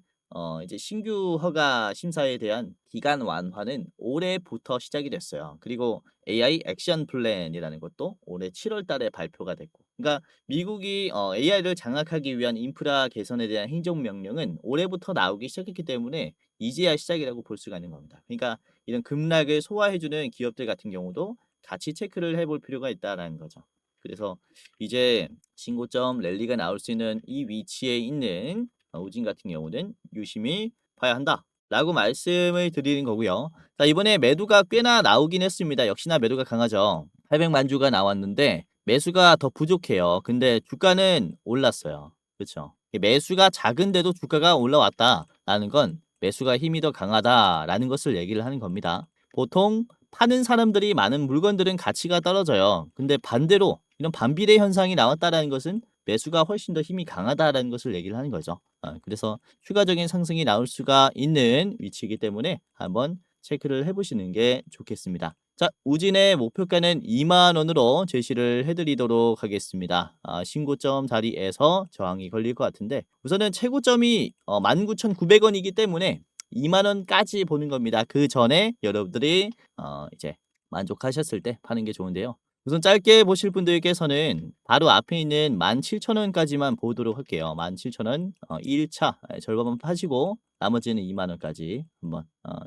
이제 신규 허가 심사에 대한 기간 완화는 올해부터 시작이 됐어요. 그리고 AI 액션 플랜이라는 것도 올해 7월 달에 발표가 됐고. 그러니까 미국이 AI를 장악하기 위한 인프라 개선에 대한 행정명령은 올해부터 나오기 시작했기 때문에 이제야 시작이라고 볼 수가 있는 겁니다. 그러니까 이런 급락을 소화해주는 기업들 같은 경우도 같이 체크를 해볼 필요가 있다라는 거죠. 그래서 이제 신고점 랠리가 나올 수 있는 이 위치에 있는 우진 같은 경우는 유심히 봐야 한다라고 말씀을 드리는 거고요. 자 이번에 매도가 꽤나 나오긴 했습니다. 역시나 매도가 강하죠. 800만 주가 나왔는데 매수가 더 부족해요. 근데 주가는 올랐어요. 그렇죠? 매수가 작은데도 주가가 올라왔다라는 건 매수가 힘이 더 강하다라는 것을 얘기를 하는 겁니다. 보통 파는 사람들이 많은 물건들은 가치가 떨어져요. 근데 반대로 이런 반비례 현상이 나왔다라는 것은 매수가 훨씬 더 힘이 강하다라는 것을 얘기를 하는 거죠. 그래서 추가적인 상승이 나올 수가 있는 위치이기 때문에 한번 체크를 해보시는 게 좋겠습니다. 자, 우진의 목표가는 2만 원으로 제시를 해드리도록 하겠습니다. 신고점 자리에서 저항이 걸릴 것 같은데 우선은 최고점이 19,900원이기 때문에 2만 원까지 보는 겁니다. 그 전에 여러분들이 이제 만족하셨을 때 파는 게 좋은데요. 우선 짧게 보실 분들께서는 바로 앞에 있는 17,000원까지만 보도록 할게요. 17,000원 1차 절반만 파시고 나머지는 2만 원까지 한번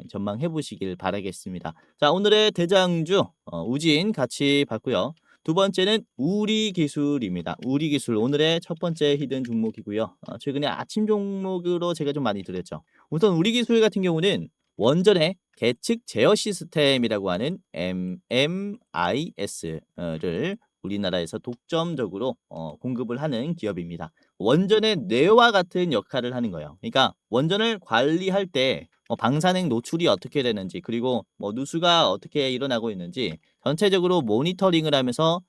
전망해 보시길 바라겠습니다. 자, 오늘의 대장주 우진 같이 봤고요. 두 번째는 우리기술입니다. 우리기술 오늘의 첫 번째 히든 종목이고요. 최근에 아침 종목으로 제가 좀 많이 드렸죠. 우선 우리기술 같은 경우는 원전의 계측 제어 시스템이라고 하는 MMIS를 우리나라에서 독점적으로 공급을 하는 기업입니다. 원전의 뇌와 같은 역할을 하는 거예요. 그러니까 원전을 관리할 때 방사능 노출이 어떻게 되는지 그리고 뭐 누수가 어떻게 일어나고 있는지 전체적으로 모니터링을 하면서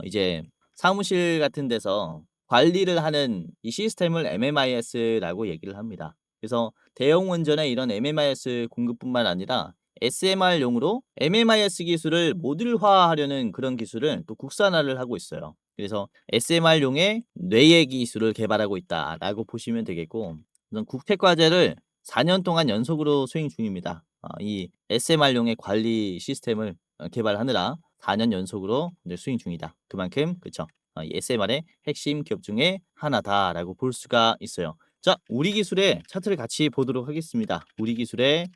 이제 사무실 같은 데서 관리를 하는 이 시스템을 MMIS라고 얘기를 합니다. 그래서 대형 원전의 이런 MMIS 공급뿐만 아니라 SMR용으로 MMIS 기술을 모듈화하려는 그런 기술을 또 국산화를 하고 있어요. 그래서 SMR용의 뇌의 기술을 개발하고 있다라고 보시면 되겠고 우선 국책과제를 4년 동안 연속으로 수행 중입니다. 이 SMR용의 관리 시스템을 개발하느라 4년 연속으로 이제 수행 중이다. 그만큼 그쵸? 이 SMR의 핵심 기업 중에 하나다라고 볼 수가 있어요. 자, 우리기술의 차트를 같이 보도록 하겠습니다. 우리기술의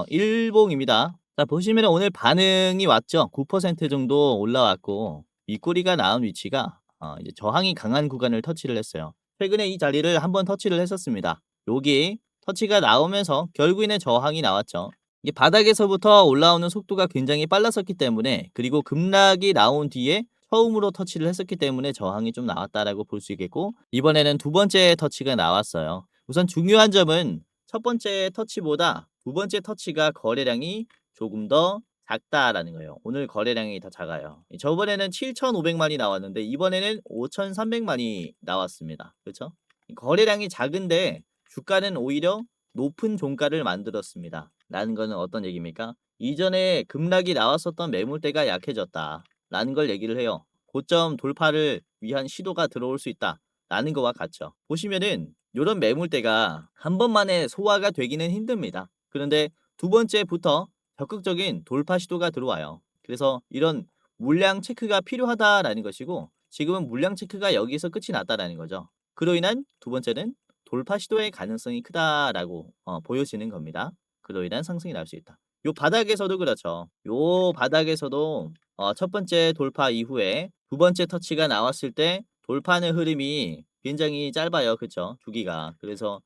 일봉입니다. 자, 보시면 오늘 반응이 왔죠. 9% 정도 올라왔고 윗꼬리가 나온 위치가 이제 저항이 강한 구간을 터치를 했어요. 최근에 이 자리를 한번 터치를 했었습니다. 여기 터치가 나오면서 결국에는 저항이 나왔죠. 이게 바닥에서부터 올라오는 속도가 굉장히 빨랐었기 때문에 그리고 급락이 나온 뒤에 처음으로 터치를 했었기 때문에 저항이 좀 나왔다라고 볼 수 있겠고 이번에는 두 번째 터치가 나왔어요. 우선 중요한 점은 첫 번째 터치보다 두 번째 터치가 거래량이 조금 더 작다라는 거예요. 오늘 거래량이 더 작아요. 저번에는 7,500만이 나왔는데 이번에는 5,300만이 나왔습니다. 그렇죠? 거래량이 작은데 주가는 오히려 높은 종가를 만들었습니다. 라는 거는 어떤 얘기입니까? 이전에 급락이 나왔었던 매물대가 약해졌다. 라는 걸 얘기를 해요. 고점 돌파를 위한 시도가 들어올 수 있다. 라는 거와 같죠. 보시면은 요런 매물대가 한 번만에 소화가 되기는 힘듭니다. 그런데 두 번째부터 적극적인 돌파 시도가 들어와요. 그래서 이런 물량 체크가 필요하다라는 것이고 지금은 물량 체크가 여기서 끝이 났다라는 거죠. 그로 인한 두 번째는 돌파 시도의 가능성이 크다라고 보여지는 겁니다. 그로 인한 상승이 날 수 있다. 요 바닥에서도 그렇죠. 요 바닥에서도 첫 번째 돌파 이후에 두 번째 터치가 나왔을 때 돌파하는 흐름이 굉장히 짧아요. 그쵸? 주기가. 그래서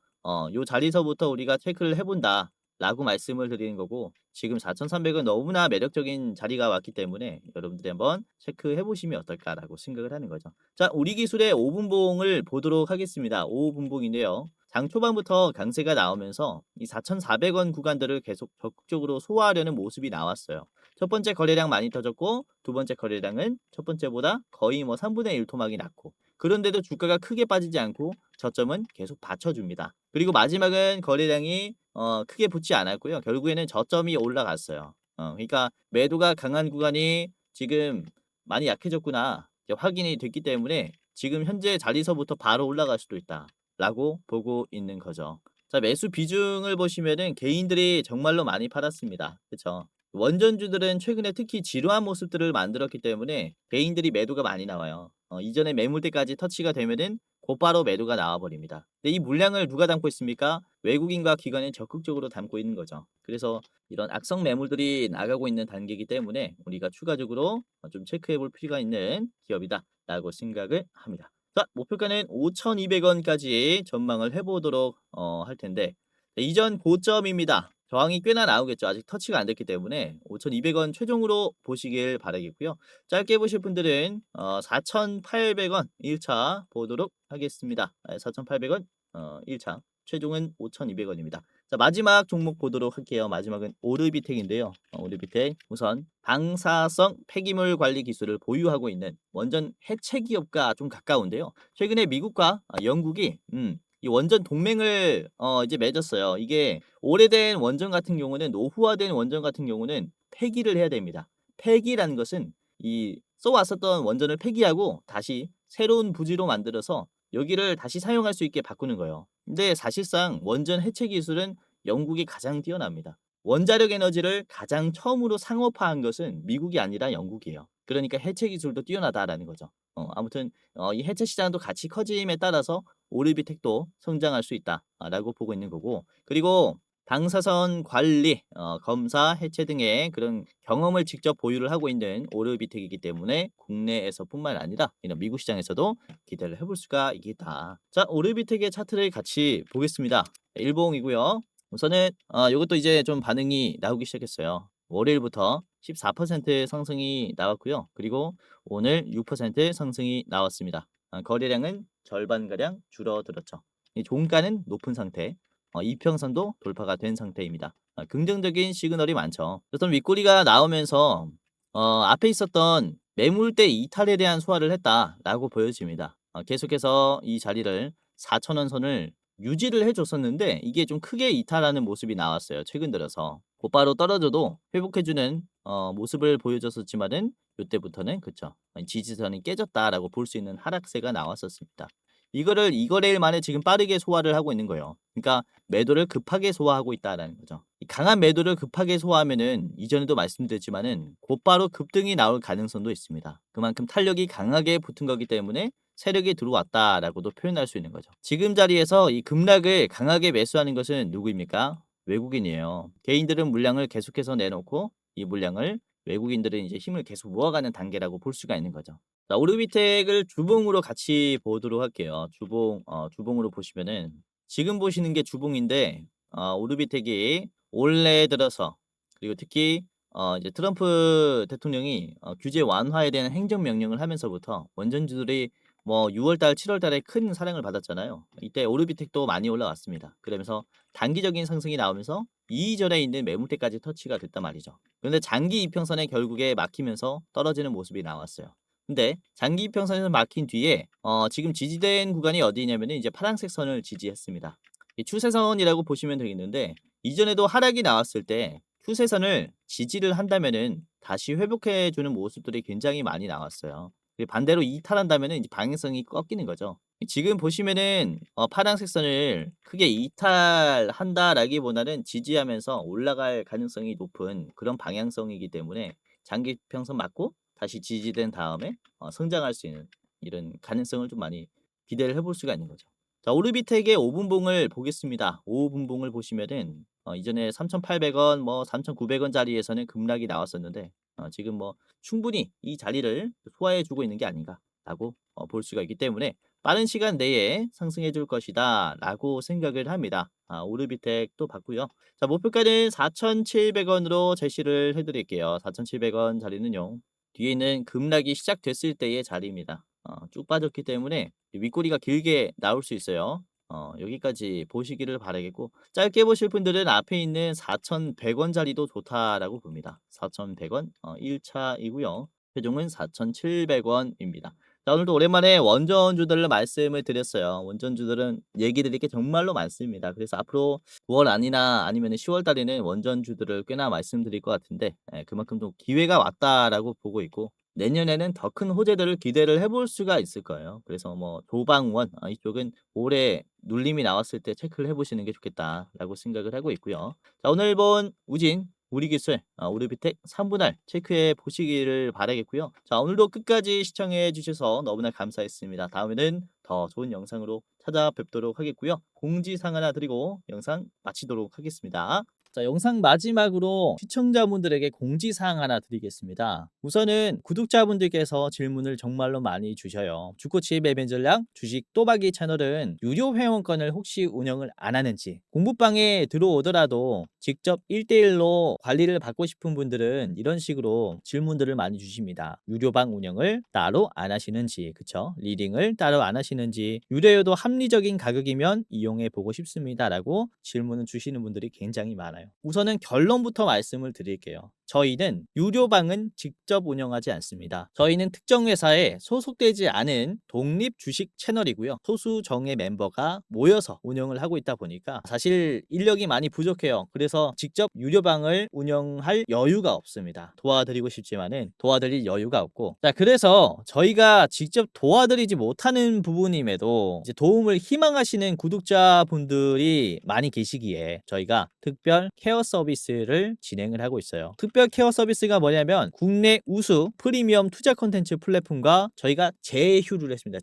요 자리서부터 우리가 체크를 해본다 라고 말씀을 드리는 거고 지금 4,300은 너무나 매력적인 자리가 왔기 때문에 여러분들이 한번 체크해 보시면 어떨까라고 생각을 하는 거죠. 자, 우리 기술의 5분봉을 보도록 하겠습니다. 5분봉인데요. 장 초반부터 강세가 나오면서 이 4,400원 구간들을 계속 적극적으로 소화하려는 모습이 나왔어요. 첫 번째 거래량 많이 터졌고 두 번째 거래량은 첫 번째보다 거의 뭐 3분의 1 토막이 났고 그런데도 주가가 크게 빠지지 않고 저점은 계속 받쳐줍니다. 그리고 마지막은 거래량이 크게 붙지 않았고요. 결국에는 저점이 올라갔어요. 그러니까 매도가 강한 구간이 지금 많이 약해졌구나 이제 확인이 됐기 때문에 지금 현재 자리서부터 바로 올라갈 수도 있다라고 보고 있는 거죠. 자, 매수 비중을 보시면은 개인들이 정말로 많이 팔았습니다. 그렇죠? 원전주들은 최근에 특히 지루한 모습들을 만들었기 때문에 개인들이 매도가 많이 나와요. 이전에 매물대까지 터치가 되면은 곧바로 매도가 나와버립니다. 근데 이 물량을 누가 담고 있습니까? 외국인과 기관이 적극적으로 담고 있는 거죠. 그래서 이런 악성 매물들이 나가고 있는 단계이기 때문에 우리가 추가적으로 좀 체크해 볼 필요가 있는 기업이다 라고 생각을 합니다. 자, 목표가는 5,200원까지 전망을 해보도록 할 텐데 이전 고점입니다. 저항이 꽤나 나오겠죠. 아직 터치가 안 됐기 때문에 5,200원 최종으로 보시길 바라겠고요. 짧게 보실 분들은 4,800원 1차 보도록 하겠습니다. 4,800원 1차 최종은 5,200원입니다. 자, 마지막 종목 보도록 할게요. 마지막은 오르비텍인데요. 오르비텍 우선 방사성 폐기물 관리 기술을 보유하고 있는 원전 해체 기업과 좀 가까운데요. 최근에 미국과 영국이 이 원전 동맹을 이제 맺었어요. 이게 오래된 원전 같은 경우는 노후화된 원전 같은 경우는 폐기를 해야 됩니다. 폐기라는 것은 이 써왔었던 원전을 폐기하고 다시 새로운 부지로 만들어서 여기를 다시 사용할 수 있게 바꾸는 거예요. 근데 사실상 원전 해체 기술은 영국이 가장 뛰어납니다. 원자력 에너지를 가장 처음으로 상업화한 것은 미국이 아니라 영국이에요. 그러니까 해체 기술도 뛰어나다라는 거죠. 아무튼 이 해체 시장도 같이 커짐에 따라서 오르비텍도 성장할 수 있다라고 보고 있는 거고 그리고 방사선 관리, 검사, 해체 등의 그런 경험을 직접 보유를 하고 있는 오르비텍이기 때문에 국내에서뿐만 아니라 이런 미국 시장에서도 기대를 해볼 수가 있겠다. 자, 오르비텍의 차트를 같이 보겠습니다. 일봉이고요. 우선은 이것도 이제 좀 반응이 나오기 시작했어요. 월요일부터 14% 상승이 나왔고요. 그리고 오늘 6% 상승이 나왔습니다. 거래량은 절반가량 줄어들었죠. 이 종가는 높은 상태, 이평선도 돌파가 된 상태입니다. 긍정적인 시그널이 많죠. 어떤 윗꼬리가 나오면서 앞에 있었던 매물대 이탈에 대한 소화를 했다라고 보여집니다. 계속해서 이 자리를 4,000원 선을 유지를 해줬었는데 이게 좀 크게 이탈하는 모습이 나왔어요. 최근 들어서 곧바로 떨어져도 회복해주는 모습을 보여줬었지만은 이때부터는 그쵸 지지선이 깨졌다라고 볼 수 있는 하락세가 나왔었습니다. 이거를 2거래일 만에 지금 빠르게 소화를 하고 있는 거예요. 그러니까 매도를 급하게 소화하고 있다라는 거죠. 이 강한 매도를 급하게 소화하면은 이전에도 말씀드렸지만은 곧바로 급등이 나올 가능성도 있습니다. 그만큼 탄력이 강하게 붙은 거기 때문에 세력이 들어왔다라고도 표현할 수 있는 거죠. 지금 자리에서 이 급락을 강하게 매수하는 것은 누구입니까? 외국인이에요. 개인들은 물량을 계속해서 내놓고 이 물량을 외국인들은 이제 힘을 계속 모아가는 단계라고 볼 수가 있는 거죠. 자, 오르비텍을 주봉으로 같이 보도록 할게요. 주봉으로 보시면은 지금 보시는 게 주봉인데 오르비텍이 올해 들어서 그리고 특히 이제 트럼프 대통령이 규제 완화에 대한 행정명령을 하면서부터 원전주들이 뭐 6월달, 7월달에 큰 사랑을 받았잖아요. 이때 오르비텍도 많이 올라왔습니다. 그러면서 단기적인 상승이 나오면서 이전에 있는 매물대까지 터치가 됐단 말이죠. 그런데 장기 이평선에 결국에 막히면서 떨어지는 모습이 나왔어요. 근데 장기 이평선에서 막힌 뒤에 지금 지지된 구간이 어디냐면은 이제 파란색 선을 지지했습니다. 이 추세선이라고 보시면 되겠는데 이전에도 하락이 나왔을 때 추세선을 지지를 한다면은 다시 회복해 주는 모습들이 굉장히 많이 나왔어요. 반대로 이탈한다면은 이제 방향성이 꺾이는 거죠. 지금 보시면은 파란색 선을 크게 이탈한다라기보다는 지지하면서 올라갈 가능성이 높은 그런 방향성이기 때문에 장기 평선 맞고 다시 지지된 다음에 성장할 수 있는 이런 가능성을 좀 많이 기대를 해볼 수가 있는 거죠. 자, 오르비텍의 5분봉을 보겠습니다. 5분봉을 보시면은 이전에 3,800원, 뭐 3,900원 자리에서는 급락이 나왔었는데 지금 뭐 충분히 이 자리를 소화해 주고 있는 게 아닌가라고 볼 수가 있기 때문에 빠른 시간 내에 상승해 줄 것이다 라고 생각을 합니다. 오르비텍도 봤고요. 자, 목표가는 4,700원으로 제시를 해 드릴게요. 4,700원 자리는요. 뒤에 있는 급락이 시작됐을 때의 자리입니다. 쭉 빠졌기 때문에 윗꼬리가 길게 나올 수 있어요. 여기까지 보시기를 바라겠고 짧게 보실 분들은 앞에 있는 4,100원 자리도 좋다라고 봅니다. 4,100원 1차이고요. 최종은 4,700원입니다. 자, 오늘도 오랜만에 원전주들을 말씀을 드렸어요. 원전주들은 얘기 드릴 게 정말로 많습니다. 그래서 앞으로 9월 안이나 아니면 10월 달에는 원전주들을 꽤나 말씀드릴 것 같은데 그만큼 좀 기회가 왔다라고 보고 있고 내년에는 더 큰 호재들을 기대를 해볼 수가 있을 거예요. 그래서 뭐 도방원 이쪽은 올해 눌림이 나왔을 때 체크를 해보시는 게 좋겠다라고 생각을 하고 있고요. 자, 오늘 본 우진 우리기술 오르비텍 3분할 체크해 보시기를 바라겠고요. 자, 오늘도 끝까지 시청해 주셔서 너무나 감사했습니다. 다음에는 더 좋은 영상으로 찾아뵙도록 하겠고요. 공지사항 하나 드리고 영상 마치도록 하겠습니다. 자, 영상 마지막으로 시청자분들에게 공지사항 하나 드리겠습니다. 우선은 구독자분들께서 질문을 정말로 많이 주셔요. 주코치 매매 전략 주식 또박이 채널은 유료 회원권을 혹시 운영을 안 하는지, 공부방에 들어오더라도 직접 1대1로 관리를 받고 싶은 분들은 이런 식으로 질문들을 많이 주십니다. 유료방 운영을 따로 안 하시는지, 그쵸? 리딩을 따로 안 하시는지, 유료여도 합리적인 가격이면 이용해 보고 싶습니다라고 질문을 주시는 분들이 굉장히 많아요. 우선은 결론부터 말씀을 드릴게요. 저희는 유료방은 직접 운영하지 않습니다. 저희는 특정 회사에 소속되지 않은 독립 주식 채널이고요. 소수 정예 멤버가 모여서 운영을 하고 있다 보니까 사실 인력이 많이 부족해요. 그래서 직접 유료방을 운영할 여유가 없습니다. 도와드리고 싶지만은 도와드릴 여유가 없고, 자, 그래서 저희가 직접 도와드리지 못하는 부분임에도 이제 도움을 희망하시는 구독자분들이 많이 계시기에 저희가 특별 케어 서비스를 진행을 하고 있어요. 특별 케어 서비스가 뭐냐면 국내 우수 프리미엄 투자 콘텐츠 플랫폼과 저희가 제휴를 했습니다.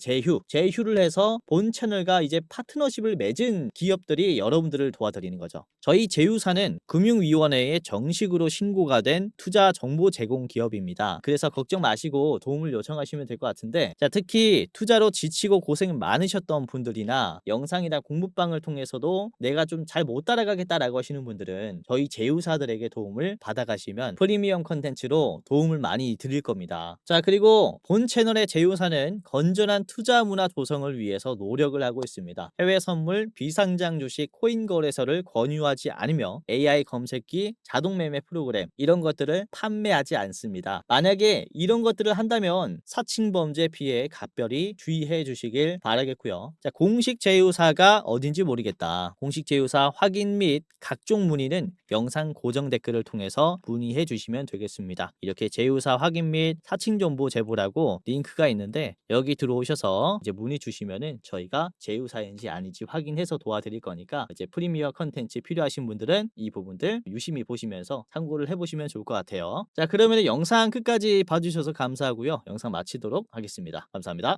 제휴를 해서 본 채널과 이제 파트너십을 맺은 기업들이 여러분들을 도와드리는 거죠. 저희 제휴사는 금융위원회에 정식으로 신고가 된 투자 정보 제공 기업입니다. 그래서 걱정 마시고 도움을 요청하시면 될 것 같은데, 자, 특히 투자로 지치고 고생 많으셨던 분들이나 영상이나 공부방을 통해서도 내가 좀 잘 못 따라가겠다라고 하시는 분들은 저희 제휴사들에게 도움을 받아가시면 프리미엄 컨텐츠로 도움을 많이 드릴 겁니다. 자, 그리고 본 채널의 제휴사는 건전한 투자 문화 조성을 위해서 노력을 하고 있습니다. 해외 선물, 비상장 주식, 코인 거래소를 권유하지 않으며 AI 검색기, 자동 매매 프로그램 이런 것들을 판매하지 않습니다. 만약에 이런 것들을 한다면 사칭 범죄 피해에 각별히 주의해 주시길 바라겠고요. 자, 공식 제휴사가 어딘지 모르겠다. 공식 제휴사 확인 및 각종 문의는 영상 고정 댓글을 통해서 문의해 주시면 되겠습니다. 이렇게 제휴사 확인 및 사칭 정보 제보라고 링크가 있는데 여기 들어오셔서 이제 문의 주시면은 저희가 제휴사인지 아닌지 확인해서 도와드릴 거니까 이제 프리미어 컨텐츠 필요하신 분들은 이 부분들 유심히 보시면서 참고를 해보시면 좋을 것 같아요. 자, 그러면 영상 끝까지 봐주셔서 감사하고요. 영상 마치도록 하겠습니다. 감사합니다.